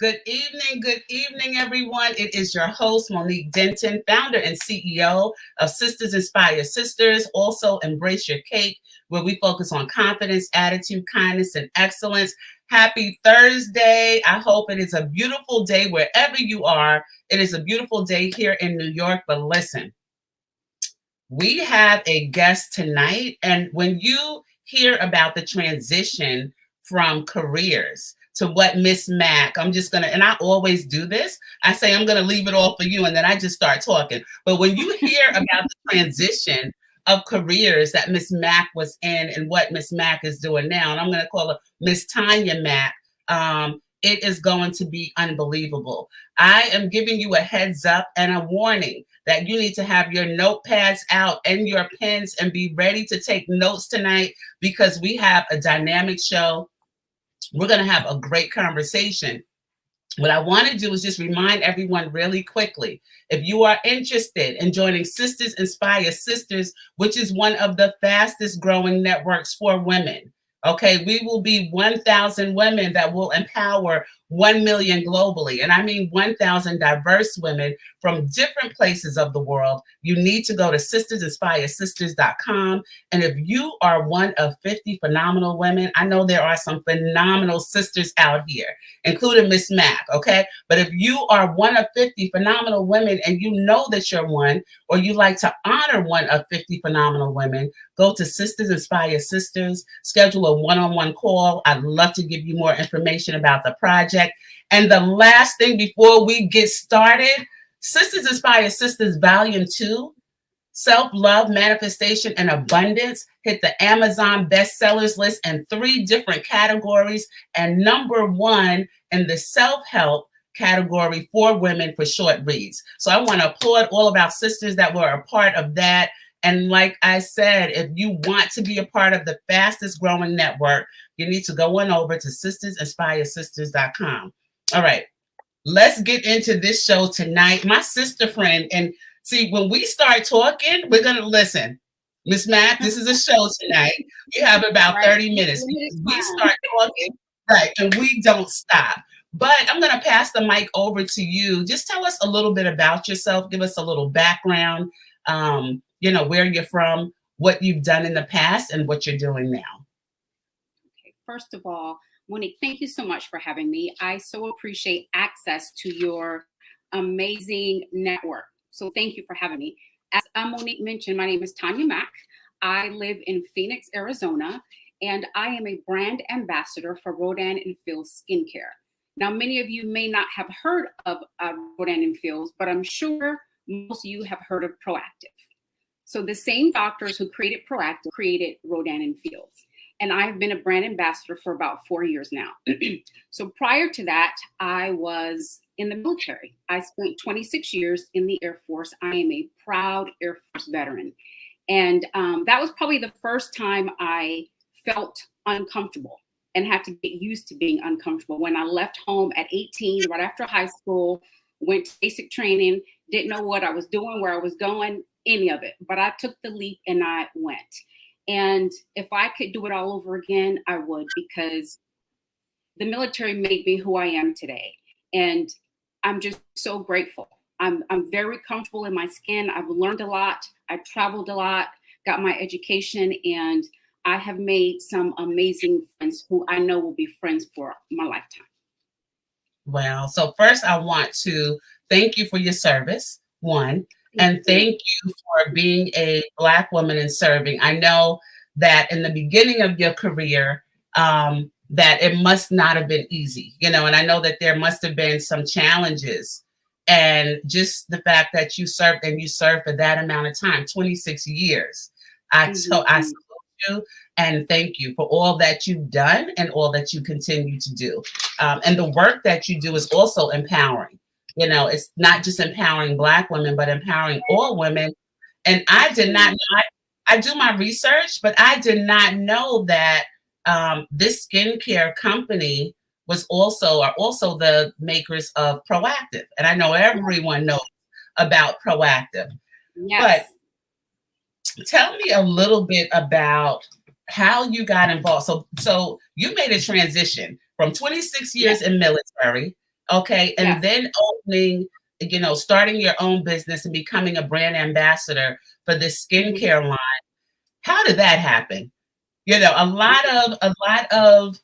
Good evening, everyone. It is your host, Monique Denton, founder and CEO of Sisters Inspire Sisters. Also, Embrace Your Cake, where we focus on confidence, attitude, kindness, and excellence. Happy Thursday. I hope it is a beautiful day wherever you are. It is a beautiful day here in New York, but listen, we have a guest tonight, and when you hear about the transition from careers to what Miss Mack, I'm just gonna, and I always do this. I say I'm gonna leave it all for you, and then I just start talking. But when you hear about the transition of careers that Miss Mack was in and what Miss Mack is doing now, and I'm gonna call her Miss Tonya Mack, it is going to be unbelievable. I am giving you a heads up and a warning that you need to have your notepads out and your pens and be ready to take notes tonight because we have a dynamic show. We're going to have a great conversation. What I want to do is just remind everyone really quickly, if you are interested in joining Sisters Inspire Sisters, which is one of the fastest growing networks for women, okay, we will be 1,000 women that will empower 1 million globally. And I mean 1,000 diverse women from different places of the world. You need to go to sistersinspiresisters.com. And if you are one of 50 phenomenal women, I know there are some phenomenal sisters out here, including Miss Mack, okay? But if you are one of 50 phenomenal women and you know that you're one, or you like to honor one of 50 phenomenal women, go to Sisters Inspire Sisters, schedule a one-on-one call. I'd love to give you more information about the project. And the last thing before we get started, Sisters Inspire Sisters Volume 2, Self-Love, Manifestation, and Abundance, hit the Amazon bestsellers list in 3 different categories, and #1 in the self-help category for women for short reads. So I want to applaud all of our sisters that were a part of that. And like I said, if you want to be a part of the fastest growing network, you need to go on over to sistersinspiresisters.com. All right, let's get into this show tonight. My sister friend, and see, when we start talking, we're going to listen. Miss Mack, this is a show tonight. We have about 30 minutes. We start talking, right, and we don't stop. But I'm going to pass the mic over to you. Just tell us a little bit about yourself. Give us a little background, where you're from, what you've done in the past, and what you're doing now. Okay, first of all, Monique, thank you so much for having me. I so appreciate access to your amazing network. So thank you for having me. As Monique mentioned, my name is Tonya Mack. I live in Phoenix, Arizona, and I am a brand ambassador for Rodan and Fields Skincare. Now, many of you may not have heard of Rodan and Fields, but I'm sure most of you have heard of Proactive. So the same doctors who created Proactive created Rodan and Fields. And I've been a brand ambassador for about 4 years now. So prior to that, I was in the military. I spent 26 years in the Air Force. I am a proud Air Force veteran. And that was probably the first time I felt uncomfortable and had to get used to being uncomfortable. When I left home at 18, right after high school, went to basic training, didn't know what I was doing, where I was going, any of it. But I took the leap and I went. And if I could do it all over again, I would, because the military made me who I am today. And I'm just so grateful. I'm very comfortable in my skin. I've learned a lot. I traveled a lot, got my education, and I have made some amazing friends who I know will be friends for my lifetime. Well, so first I want to thank you for your service, one. And thank you for being a Black woman and serving. I know that in the beginning of your career, that it must not have been easy, and I know that there must have been some challenges. And just the fact that you served for that amount of time, 26 years. I salute you and thank you for all that you've done and all that you continue to do. And the work that you do is also empowering. It's not just empowering Black women, but empowering all women. And I did not know, I do my research, but I did not know that this skincare company are also the makers of Proactive. And I know everyone knows about Proactive. Yes. But tell me a little bit about how you got involved. So you made a transition from 26 years in military Okay. And Yes. then opening, starting your own business and becoming a brand ambassador for this Mhm. skincare line. How did that happen? A lot of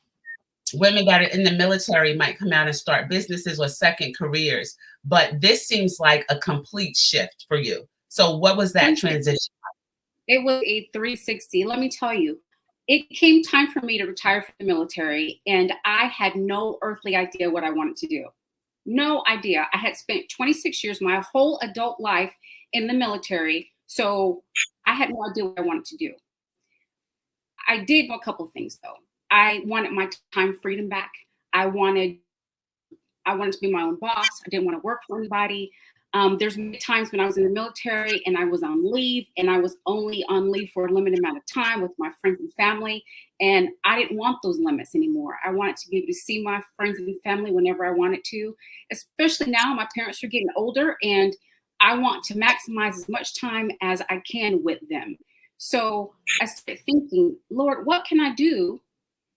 women that are in the military might come out and start businesses or second careers, but this seems like a complete shift for you. So what was that 360. transition? It was a 360. Let me tell you, it came time for me to retire from the military, and I had no earthly idea what I wanted to do. No idea. I had spent 26 years, my whole adult life in the military. So I had no idea what I wanted to do. I did a couple of things though. I wanted my time freedom back. I wanted I wanted to be my own boss. I didn't want to work for anybody. There's many times when I was in the military and I was on leave, and I was only on leave for a limited amount of time with my friends and family. And I didn't want those limits anymore. I wanted to be able to see my friends and family whenever I wanted to, especially now my parents are getting older and I want to maximize as much time as I can with them. So I started thinking, Lord, what can I do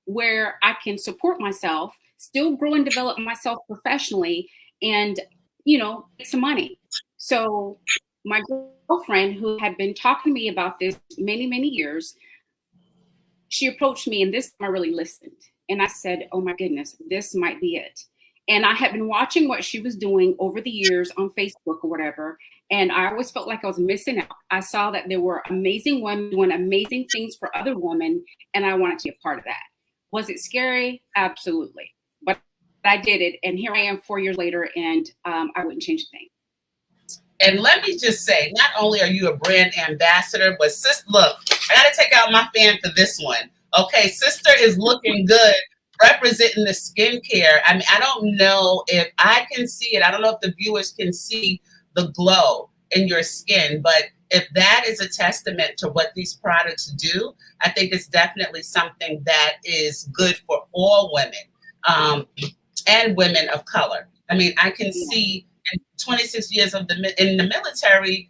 where I can support myself, still grow and develop myself professionally, and make some money. So my girlfriend, who had been talking to me about this many, many years, she approached me, and this time I really listened. And I said, oh my goodness, this might be it. And I had been watching what she was doing over the years on Facebook or whatever. And I always felt like I was missing out. I saw that there were amazing women doing amazing things for other women, and I wanted to be a part of that. Was it scary? Absolutely. But I did it. And here I am 4 years later, and I wouldn't change a thing. And let me just say, not only are you a brand ambassador, but look, I got to take out my fan for this one. Okay, sister is looking good, representing the skincare. I mean, I don't know if I can see it. I don't know if the viewers can see the glow in your skin, but if that is a testament to what these products do, I think it's definitely something that is good for all women, and women of color. I mean, I can Yeah. see in 26 years in the military,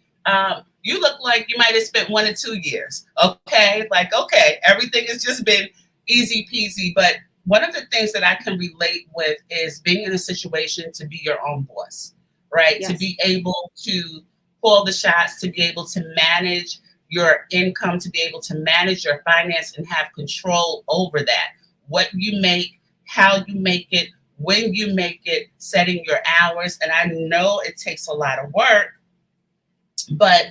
you look like you might have spent 1 or 2 years. Okay, like okay, everything has just been easy peasy. But one of the things that I can relate with is being in a situation to be your own boss, right? To Yes. be able to call the shots, to be able to manage your income, to be able to manage your finance and have control over that. What you make, how you make it, when you make it, setting your hours. And I know it takes a lot of work, but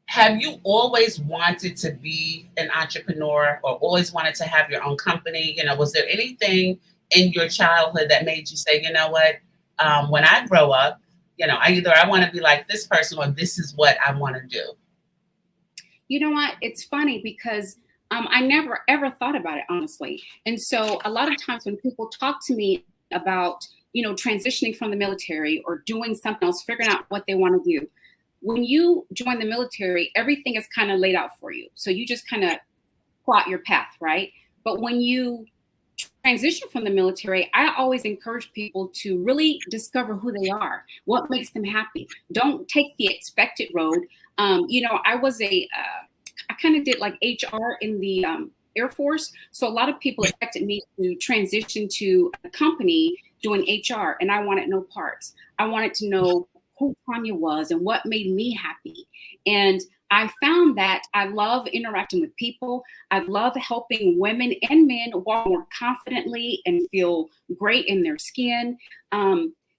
have you always wanted to be an entrepreneur or always wanted to have your own company? Was there anything in your childhood that made you say, you know what, when I grow up, I want to be like this person or this is what I want to do? You know what? It's funny because I never ever thought about it, honestly. And so a lot of times when people talk to me about, transitioning from the military or doing something else, figuring out what they want to do, when you join the military, everything is kind of laid out for you. So you just kind of plot your path, right? But when you transition from the military, I always encourage people to really discover who they are, what makes them happy. Don't take the expected road. I was I kind of did like HR in the Air Force. So a lot of people expected me to transition to a company doing HR, and I wanted no parts. I wanted to know who Tonya was and what made me happy. And I found that I love interacting with people. I love helping women and men walk more confidently and feel great in their skin.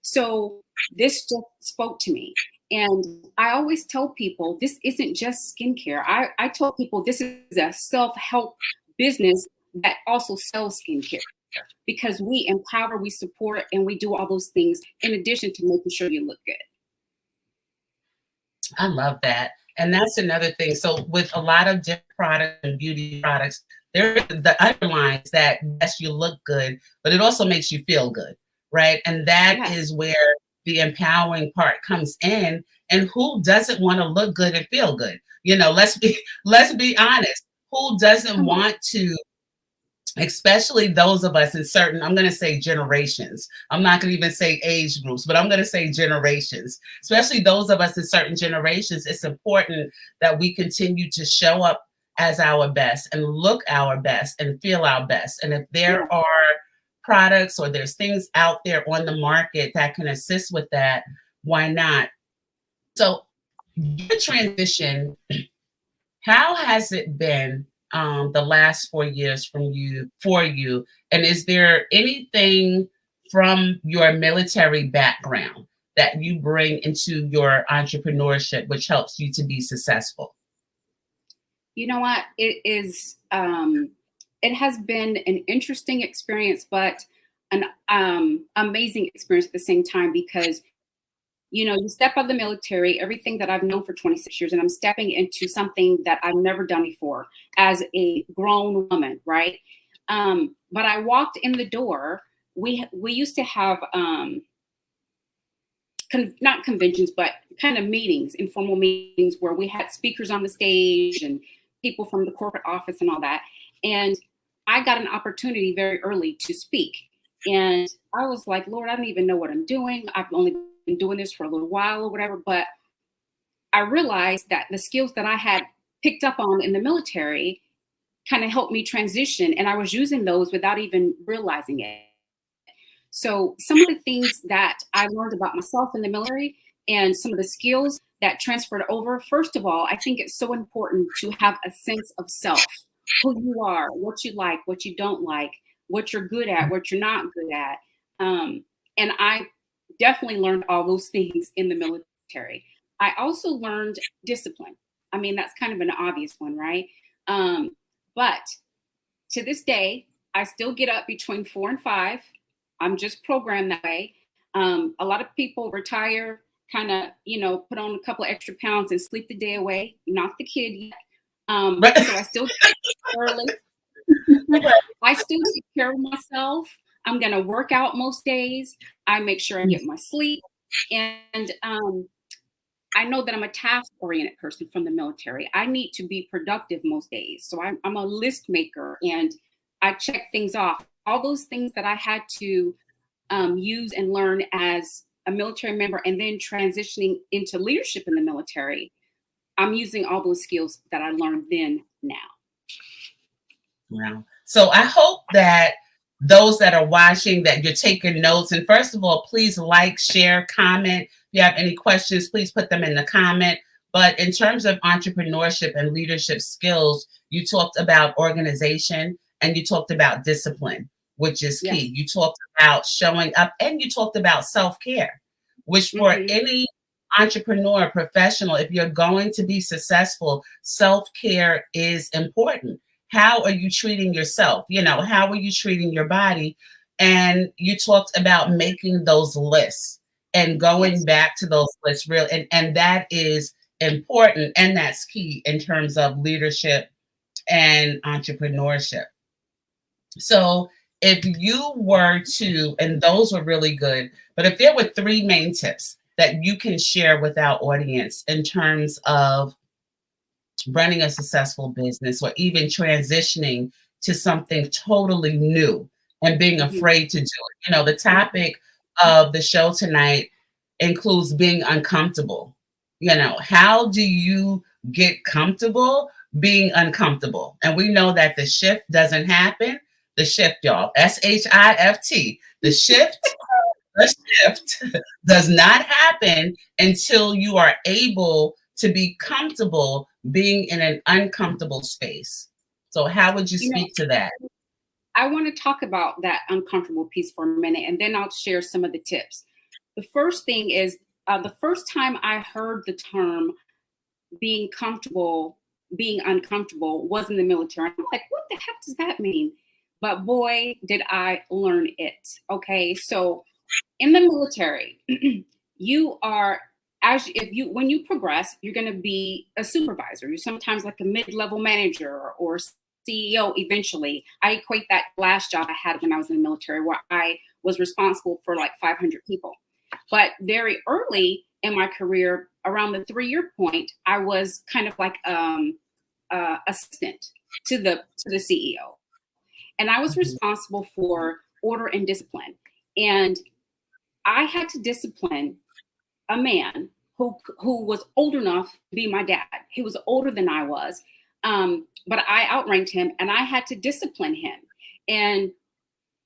So this just spoke to me. And I always tell people this isn't just skincare. I tell people this is a self-help business that also sells skincare because we empower, we support, and we do all those things in addition to making sure you look good. I love that. And that's another thing. So with a lot of different products and beauty products, there the underlines that yes, you look good, but it also makes you feel good, right? And that Yes. is where the empowering part comes in. And who doesn't want to look good and feel good? Let's be honest. Who doesn't Come on. want to, especially those of us in certain, I'm going to say generations. I'm not going to even say age groups, but I'm going to say generations, especially those of us in certain generations. It's important that we continue to show up as our best and look our best and feel our best. And if Yeah. there are products or there's things out there on the market that can assist with that, why not? So your transition, how has it been the last 4 years for you? And is there anything from your military background that you bring into your entrepreneurship which helps you to be successful? You know what? It has been an interesting experience, but an amazing experience at the same time, because you step out of the military, everything that I've known for 26 years, and I'm stepping into something that I've never done before as a grown woman, right? But I walked in the door. We used to have not conventions, but kind of meetings, informal meetings where we had speakers on the stage and people from the corporate office and all that. And I got an opportunity very early to speak. And I was like, Lord, I don't even know what I'm doing. I've only been doing this for a little while or whatever. But I realized that the skills that I had picked up on in the military kind of helped me transition. And I was using those without even realizing it. So some of the things that I learned about myself in the military and some of the skills that transferred over, first of all, I think it's so important to have a sense of self, who you are, what you like, what you don't like, what you're good at, what you're not good at. And I definitely learned all those things in the military. I also learned discipline. I mean, that's kind of an obvious one, right? But to this day, I still get up between 4 and 5. I'm just programmed that way. A lot of people retire, kind of, put on a couple of extra pounds and sleep the day away. Not the kid yet. So I still get up early. I still take care of myself. I'm going to work out most days. I make sure I get my sleep. And I know that I'm a task-oriented person from the military. I need to be productive most days. So I'm a list maker and I check things off. All those things that I had to use and learn as a military member and then transitioning into leadership in the military, I'm using all those skills that I learned then now. Wow. So I hope that those that are watching, that you're taking notes. And first of all, please like, share, comment. If you have any questions, please put them in the comment. But in terms of entrepreneurship and leadership skills, you talked about organization and you talked about discipline, which is key. Yes. You talked about showing up and you talked about self-care, which for any entrepreneur, professional, if you're going to be successful, self-care is important. How are you treating yourself? How are you treating your body? And you talked about making those lists and going back to those lists and that is important. And that's key in terms of leadership and entrepreneurship. So if you were to, and those were really good, but if there were 3 main tips that you can share with our audience in terms of running a successful business or even transitioning to something totally new and being afraid to do it. The topic of the show tonight includes being uncomfortable. How do you get comfortable being uncomfortable? And we know that the shift doesn't happen. The shift, y'all, SHIFT, the shift does not happen until you are able to be comfortable being in an uncomfortable space. So how would you speak to that? I want to talk about that uncomfortable piece for a minute, and then I'll share some of the tips. The first thing is the first time I heard the term being uncomfortable was in the military. I'm like, what the heck does that mean? But boy, did I learn it. Okay, so in the military, you are when you progress, you're going to be a supervisor. You're sometimes like a mid-level manager or CEO eventually. I equate that last job I had when I was in the military, where I was responsible for like 500 people. But very early in my career, around the 3-year point, I was kind of like assistant to the CEO, and I was responsible for order and discipline. And I had to discipline a man who was old enough to be my dad. He was older than I was, but I outranked him, and I had to discipline him. And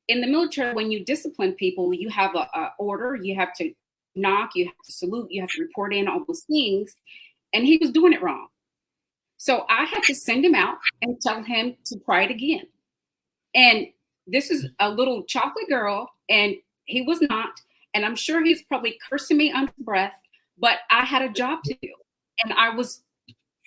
in the military, when you discipline people, you have a order, you have to knock, you have to salute, you have to report in, all those things. And he was doing it wrong. So I had to send him out and tell him to try it again. And this is a little chocolate girl, and he was not. And I'm sure he's probably cursing me under breath, but I had a job to do. And I was,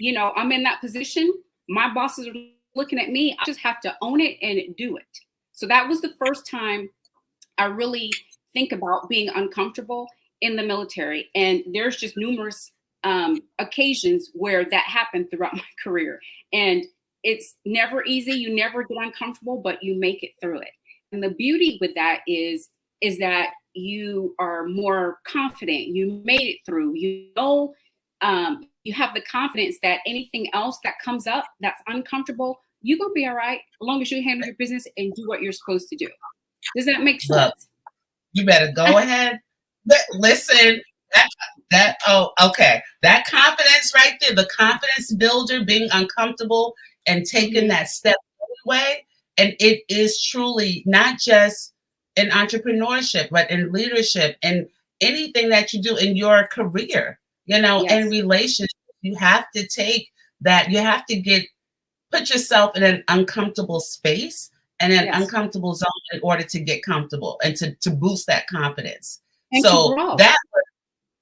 I'm in that position. My bosses are looking at me. I just have to own it and do it. So that was the first time I really think about being uncomfortable in the military. And there's just numerous occasions where that happened throughout my career. And it's never easy. You never get uncomfortable, but you make it through it. And the beauty with that is that you are more confident. You made it through. You have the confidence that anything else that comes up that's uncomfortable, you're going to be all right as long as you handle your business and do what you're supposed to do. Does that make sense? Look, you better go ahead. Listen, okay. That confidence right there, the confidence builder, being uncomfortable and taking that step anyway. And it is truly not just in entrepreneurship, but in leadership and anything that you do in your career, in relationships. You have to take that, you have to put yourself in an uncomfortable space and an uncomfortable zone in order to get comfortable and to boost that confidence. And so that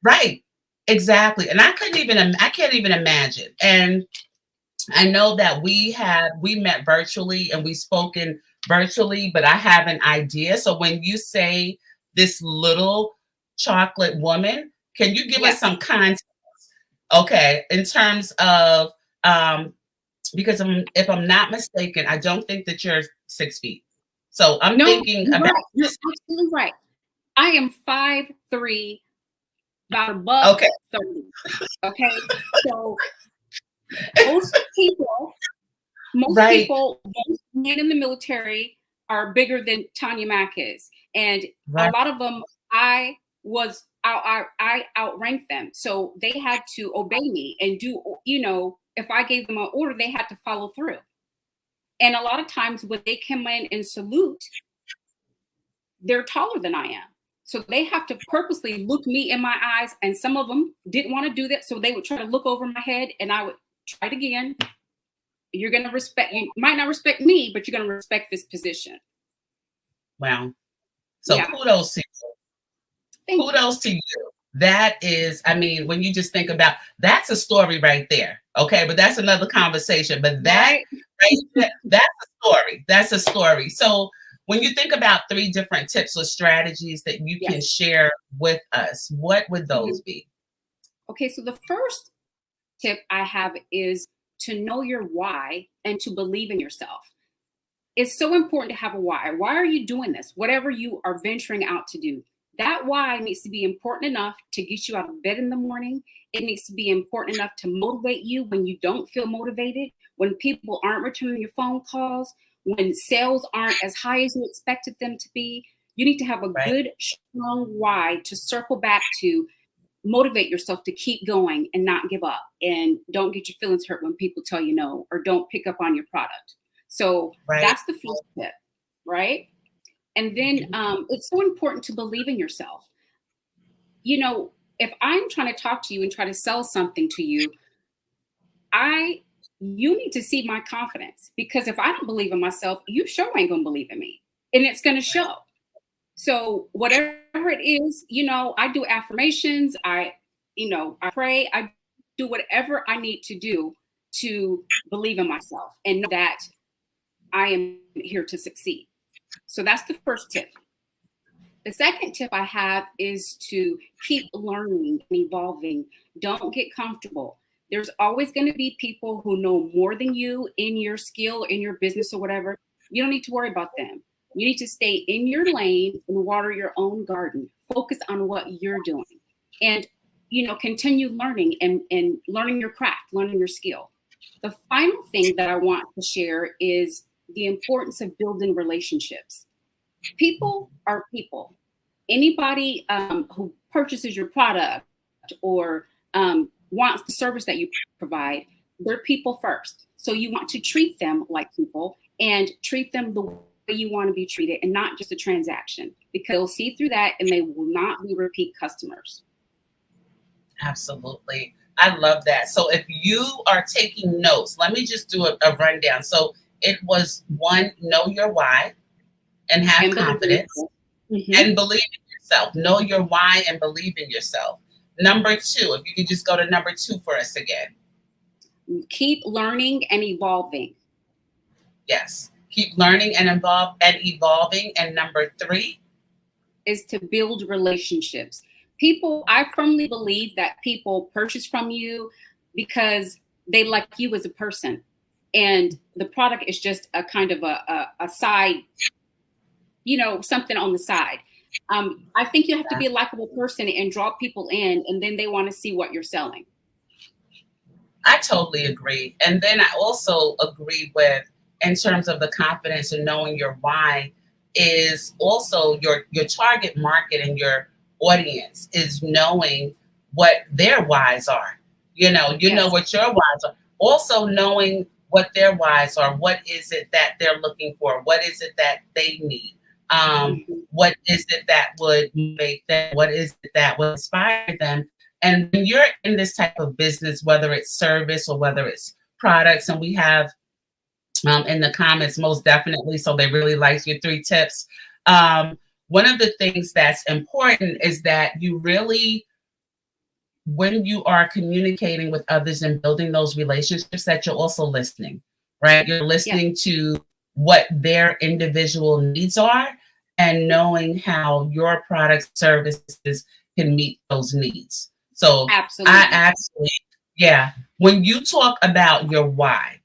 right, exactly. And I can't even imagine. And I know that we met virtually and we've spoken virtually, but I have an idea. So when you say this little chocolate woman, can you give us some context? Okay, in terms of because if I'm not mistaken, I don't think that you're 6 feet. So I'm thinking about you're absolutely right. I am 5'3", about above 30. Okay, so most people men in the military are bigger than Tonya Mack is, and a lot of them I outranked them, so they had to obey me and do. If I gave them an order, they had to follow through. And a lot of times when they come in and salute, they're taller than I am. So they have to purposely look me in my eyes. And some of them didn't want to do that. So they would try to look over my head and I would try it again. You might not respect me, but you're going to respect this position. Wow. So kudos to you. Kudos to you. That is, when you just think about, that's a story right there. Okay. But that's another conversation. But that's a story. That's a story. So when you think about 3 different tips or strategies that you can share with us, what would those be? Okay. So the first tip I have is to know your why and to believe in yourself. It's so important to have a why. Why are you doing this? Whatever you are venturing out to do. That why needs to be important enough to get you out of bed in the morning. It needs to be important enough to motivate you when you don't feel motivated, when people aren't returning your phone calls, when sales aren't as high as you expected them to be. You need to have a good, strong why to circle back to motivate yourself to keep going and not give up. And don't get your feelings hurt when people tell you no, or don't pick up on your product. So that's the first tip, right? And then it's so important to believe in yourself. If I'm trying to talk to you and try to sell something to you, you need to see my confidence, because if I don't believe in myself, you sure ain't gonna believe in me, and it's gonna show. So whatever it is, I do affirmations, I pray, I do whatever I need to do to believe in myself and know that I am here to succeed. So that's the first tip. The second tip I have is to keep learning and evolving. Don't get comfortable. There's always going to be people who know more than you in your skill, in your business or whatever. You don't need to worry about them. You need to stay in your lane and water your own garden. Focus on what you're doing and, continue learning and learning your craft, learning your skill. The final thing that I want to share is the importance of building relationships. People are people. Anybody who purchases your product or wants the service that you provide, they're people first. So you want to treat them like people and treat them the you want to be treated and not just a transaction, because they'll see through that and they will not be repeat customers. Absolutely. I love that. So if you are taking notes, let me just do a rundown. So it was one, know your why and have And believe in confidence yourself. and believe in yourself. Know your why and believe in yourself. Number two, if you could just go to number two for us again. Keep learning and evolving. Yes. Keep learning and evolving. And number three is to build relationships. People, I firmly believe that people purchase from you because they like you as a person. And the product is just a kind of a side, something on the side. I think you have to be a likable person and draw people in, and then they want to see what you're selling. I totally agree. And then I also agree with, in terms of the confidence and knowing your why, is also your target market and your audience is knowing what their whys are. You know Yes. what your whys are. Also knowing what their whys are. What is it that they're looking for? What is it that they need? What is it that would make them? What is it that would inspire them? And when you're in this type of business, whether it's service or whether it's products, and we have in the comments, most definitely, so they really like your 3 tips. One of the things that's important is that you really, when you are communicating with others and building those relationships, that you're also listening, right? You're listening to what their individual needs are and knowing how your products, services can meet those needs. So Absolutely. I actually, when you talk about your why,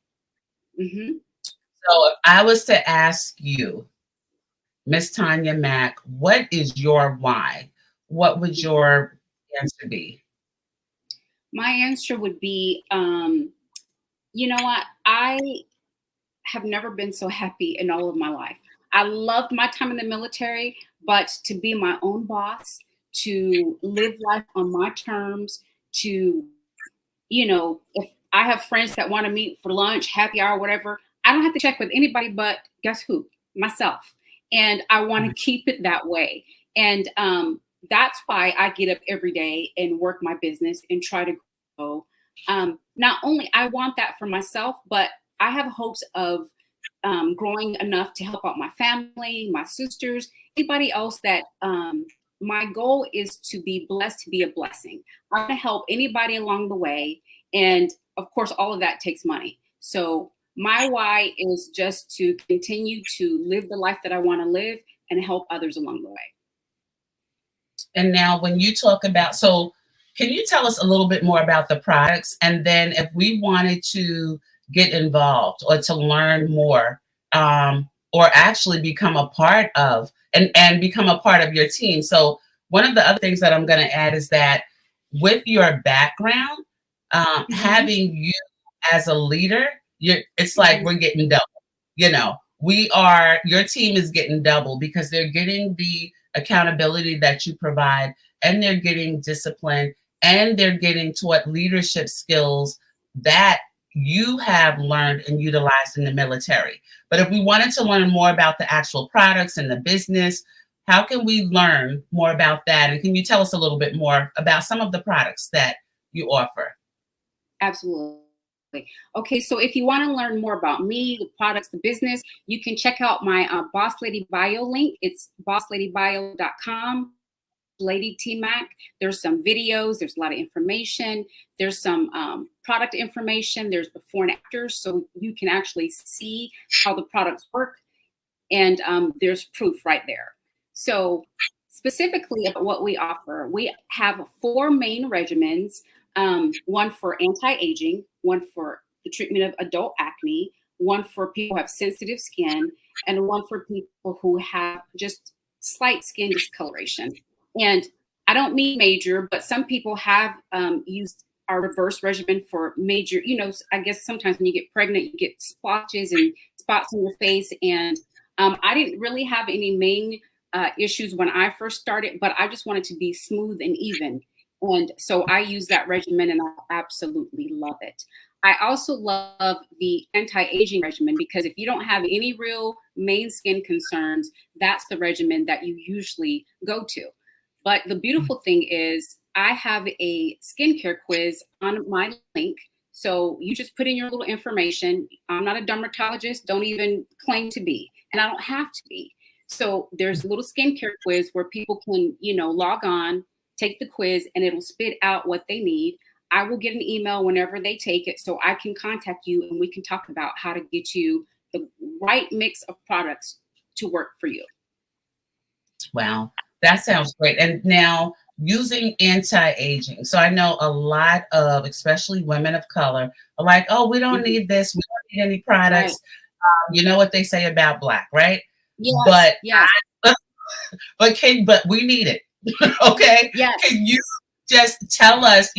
so if I was to ask you, Miss Tonya Mack, what is your why? What would your answer be? My answer would be, you know what? I have never been so happy in all of my life. I loved my time in the military, but to be my own boss, to live life on my terms, to, if I have friends that want to meet for lunch, happy hour, whatever, I don't have to check with anybody but guess who? Myself. And I want to keep it that way. And that's why I get up every day and work my business and try to grow. Not only I want that for myself, but I have hopes of growing enough to help out my family, my sisters, anybody else that my goal is to be blessed, to be a blessing. I want to help anybody along the way. And of course, all of that takes money. So my why is just to continue to live the life that I want to live and help others along the way. And now when you talk about, so can you tell us a little bit more about the products? And then if we wanted to get involved or to learn more, or actually become a part of and become a part of your team. So one of the other things that I'm going to add is that with your background, having you as a leader, it's like we're getting double. Your team is getting double because they're getting the accountability that you provide, and they're getting discipline, and they're getting taught leadership skills that you have learned and utilized in the military. But if we wanted to learn more about the actual products and the business, how can we learn more about that? And can you tell us a little bit more about some of the products that you offer? Absolutely. Okay, so if you want to learn more about me, the products, the business, you can check out my Boss Lady Bio link. It's bossladybio.com. Lady T Mack. There's some videos. There's a lot of information. There's some product information. There's before and after, so you can actually see how the products work. And there's proof right there. So specifically about what we offer, we have 4 main regimens. One for anti-aging, one for the treatment of adult acne, one for people who have sensitive skin, and one for people who have just slight skin discoloration. And I don't mean major, but some people have used our reverse regimen for major, I guess sometimes when you get pregnant, you get splotches and spots on your face. And I didn't really have any main issues when I first started, but I just wanted to be smooth and even. And so I use that regimen and I absolutely love it. I also love the anti-aging regimen because if you don't have any real main skin concerns, that's the regimen that you usually go to. But the beautiful thing is I have a skincare quiz on my link. So you just put in your little information. I'm not a dermatologist, don't even claim to be, and I don't have to be. So there's a little skincare quiz where people can, log on, take the quiz, and it'll spit out what they need. I will get an email whenever they take it so I can contact you and we can talk about how to get you the right mix of products to work for you. Wow, that sounds great. And now using anti-aging. So I know a lot of, especially women of color, are like, oh, we don't need this. We don't need any products. Right. You know what they say about Black, right? Yes. But yes. but we need it. Okay. Yes. Can you just tell us,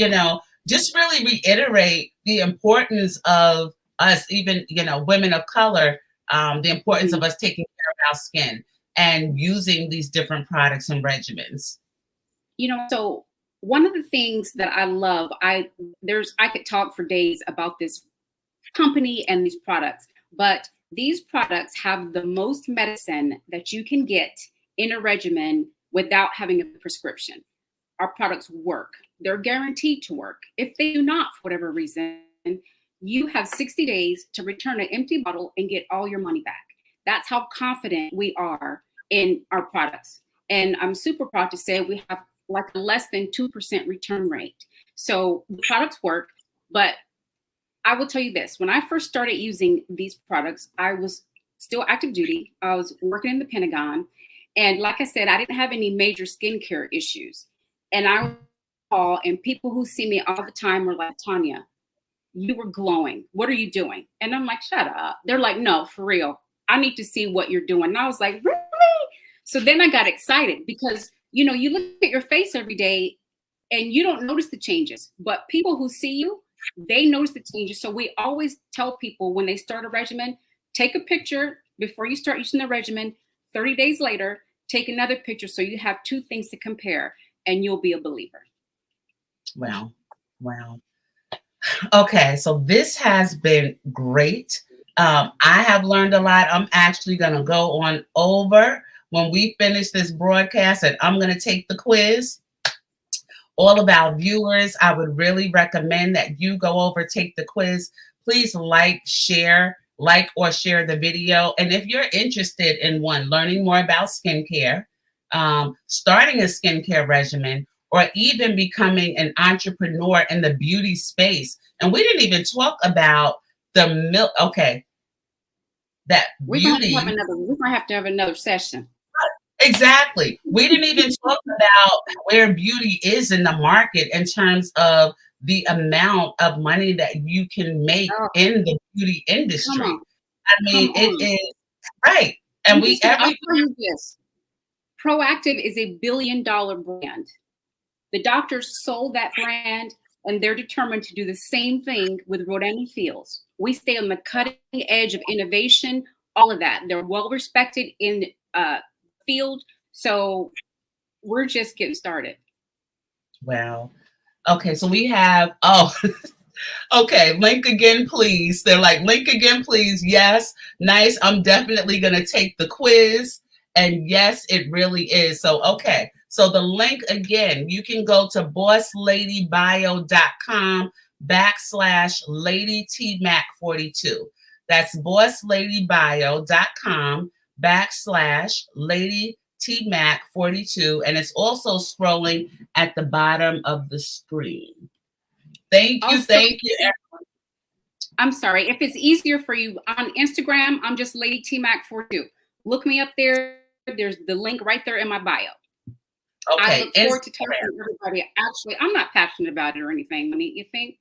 just really reiterate the importance of us, even, women of color, the importance of us taking care of our skin and using these different products and regimens? So one of the things that I love, I could talk for days about this company and these products, but these products have the most medicine that you can get in a regimen without having a prescription. Our products work. They're guaranteed to work. If they do not, for whatever reason, you have 60 days to return an empty bottle and get all your money back. That's how confident we are in our products. And I'm super proud to say we have like a less than 2% return rate. So the products work, but I will tell you this, when I first started using these products, I was still active duty. I was working in the Pentagon. And like I said, I didn't have any major skincare issues. And I call, and people who see me all the time were like, Tonya, you were glowing. What are you doing? And I'm like, shut up. They're like, no, for real. I need to see what you're doing. And I was like, really? So then I got excited because, you look at your face every day and you don't notice the changes. But people who see you, they notice the changes. So we always tell people when they start a regimen, take a picture before you start using the regimen. 30 days later, take another picture so you have two things to compare and you'll be a believer. Wow. Okay, so this has been great. I have learned a lot. I'm actually going to go on over when we finish this broadcast and I'm going to take the quiz. All of our viewers, I would really recommend that you go over, take the quiz. Please like or share the video. And if you're interested in learning more about skincare, starting a skincare regimen, or even becoming an entrepreneur in the beauty space. And we didn't even talk about the milk. Okay. That beauty. We're going to have to have another session. Exactly. We didn't even talk about where beauty is in the market in terms of the amount of money that you can make in the beauty industry. I mean, it is right. And I'll tell you this. Proactive is $1 billion brand. The doctors sold that brand and they're determined to do the same thing with Rodan & Fields. We stay on the cutting edge of innovation, all of that. They're well respected in field. So we're just getting started. Wow. Okay, so we have, okay, link again, please. They're like, link again, please. Yes, nice. I'm definitely going to take the quiz. And yes, it really is. So, okay. So the link again, you can go to bossladybio.com/LadyTMack42. That's bossladybio.com/LadyTMack42. And it's also scrolling at the bottom of the screen. Thank you. Thank you, everyone. I'm sorry. If it's easier for you on Instagram, I'm just Lady TMack42. Look me up there. There's the link right there in my bio. Okay. I look forward to talking to everybody. Actually, I'm not passionate about it or anything, Monique. You think?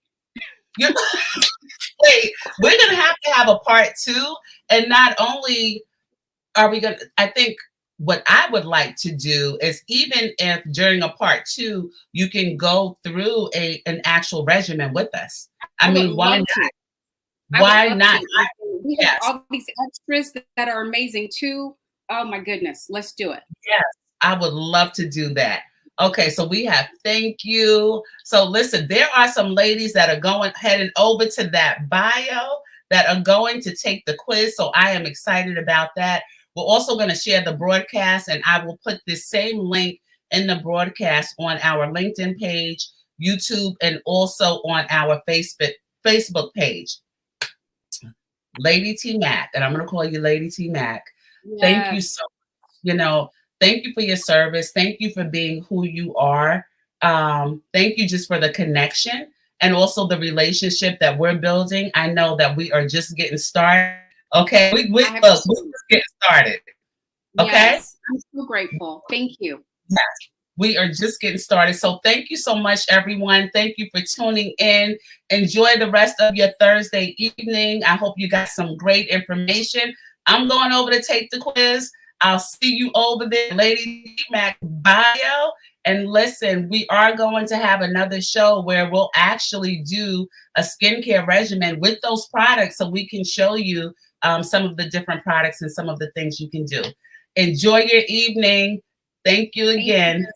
Wait, we're going to have a part 2. And not only are we going to, I think what I would like to do is, even if during a part 2, you can go through an actual regimen with us. I mean, why not? Why not? We have all these extras that are amazing too. Oh my goodness. Let's do it. Yes, I would love to do that. Okay, so we have thank you. So listen, there are some ladies that are going heading over to that bio that are going to take the quiz. So I am excited about that. We're also going to share the broadcast, and I will put this same link in the broadcast on our LinkedIn page, YouTube, and also on our Facebook page. Lady T Mack, and I'm going to call you Lady T Mack. Thank you Yes. so you know, thank you for your service. Thank you for being who you are. Thank you just for the connection and also the relationship that we're building. I know that we are just getting started. Okay, we I have look, we're just getting started. Okay, yes. I'm so grateful. Thank you. yes, we are just getting started. So thank you so much, everyone. Thank you for tuning in. Enjoy the rest of your Thursday evening. I hope you got some great information. I'm going over to take the quiz. I'll see you over there, Lady Mac bio. And listen, we are going to have another show where we'll actually do a skincare regimen with those products so we can show you some of the different products and some of the things you can do. Enjoy your evening. Thank you Thank you. again.